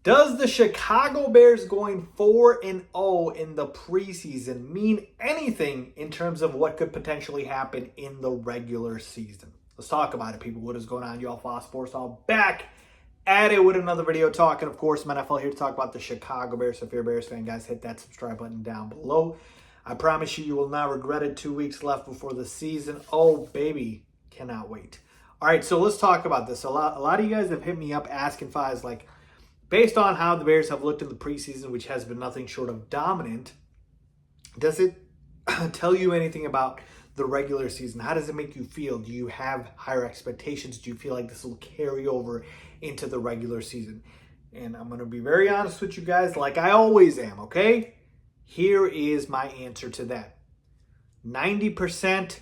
Does the Chicago Bears going 4-0 in the preseason mean anything in terms of what could potentially happen in the regular season? Let's talk about it, people. What is going on? Y'all, Faiz Sports, all back at it with another video talking, of course, my NFL here to talk about the Chicago Bears. So if you're a Bears fan, guys, hit that subscribe button down below. I promise you, you will not regret it. 2 weeks left before the season. Oh, baby. Cannot wait. All right, so let's talk about this. A lot of you guys have hit me up asking Faiz, like, based on how the Bears have looked in the preseason, which has been nothing short of dominant, does it tell you anything about the regular season? How does it make you feel? Do you have higher expectations? Do you feel like this will carry over into the regular season? And I'm going to be very honest with you guys, like I always am, okay? Here is my answer to that. 90%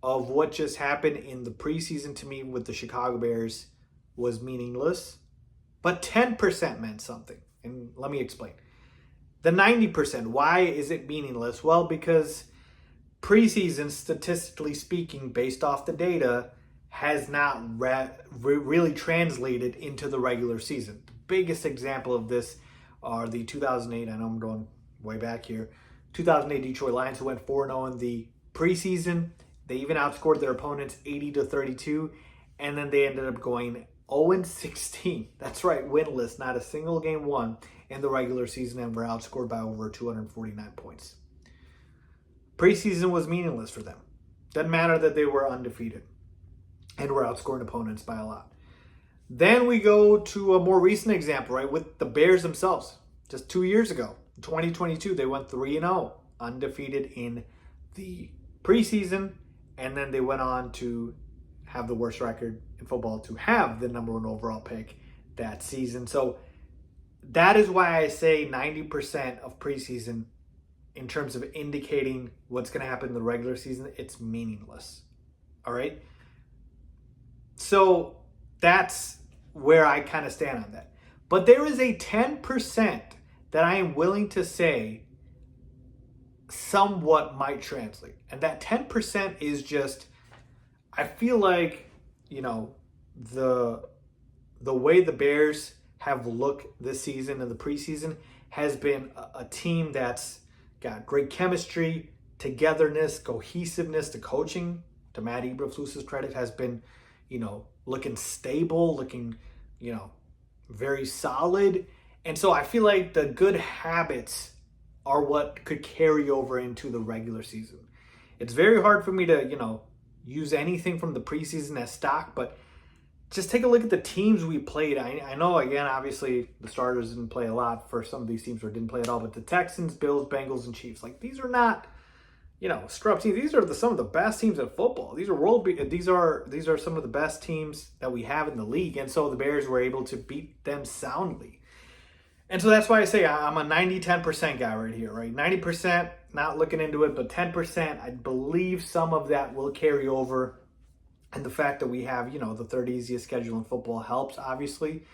of what just happened in the preseason to me with the Chicago Bears was meaningless. But 10% meant something. And let me explain. The 90%, why is it meaningless? Well, because preseason, statistically speaking, based off the data, has not really translated into the regular season. The biggest example of this are the 2008, I know I'm going way back here, 2008 Detroit Lions, who went 4-0 in the preseason. They even outscored their opponents 80-32, and then they ended up going 0-16. That's right, winless, not a single game won in the regular season, and were outscored by over 249 points. Preseason was meaningless for them. Doesn't matter that they were undefeated and were outscoring opponents by a lot. Then we go to a more recent example, right, with the Bears themselves. Just 2 years ago, 2022, they went 3-0, undefeated in the preseason, and then they went on to have the worst record in football to have the #1 overall pick that season. So that is why I say 90% of preseason, in terms of indicating what's going to happen in the regular season, it's meaningless. All right? So that's where I kind of stand on that. But there is a 10% that I am willing to say somewhat might translate. And that 10% is just, I feel like, you know, the way the Bears have looked this season in the preseason has been a team that's got great chemistry, togetherness, cohesiveness. The coaching, to Matt Eberflus's credit, has been, you know, looking stable, looking, you know, very solid. And so I feel like the good habits are what could carry over into the regular season. It's very hard for me to, you know, use anything from the preseason as stock, but just take a look at the teams we played. I know, again, obviously the starters didn't play a lot for some of these teams, or didn't play at all, but the Texans, Bills, Bengals, and Chiefs, like, these are not, you know, scrub teams. These are some of the best teams in football. These are some of the best teams that we have in the league, and so the Bears were able to beat them soundly. And so that's why I say I'm a 90-10% guy right here, right? 90%, not looking into it, but 10%, I believe some of that will carry over. And the fact that we have, you know, the third easiest schedule in football helps, obviously.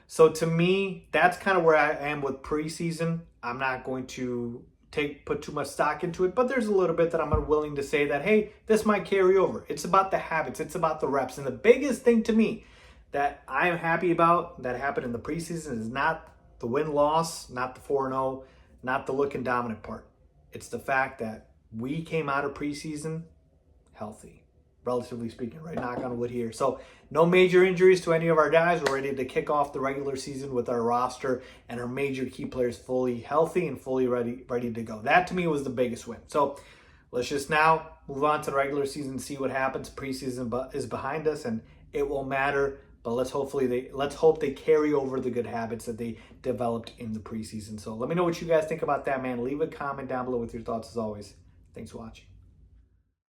So to me, that's kind of where I am with preseason. I'm not going to put too much stock into it, but there's a little bit that I'm willing to say that, hey, this might carry over. It's about the habits. It's about the reps. And the biggest thing to me that I am happy about that happened in the preseason is not the win-loss, not the 4-0, not the looking dominant part. It's the fact that we came out of preseason healthy, relatively speaking, right? Knock on wood here. So no major injuries to any of our guys. We're ready to kick off the regular season with our roster and our major key players fully healthy and fully ready to go. That, to me, was the biggest win. So let's just now move on to the regular season and see what happens. Preseason is behind us, and it will matter. But let's hope they carry over the good habits that they developed in the preseason. So let me know what you guys think about that, man. Leave a comment down below with your thoughts as always. Thanks for watching.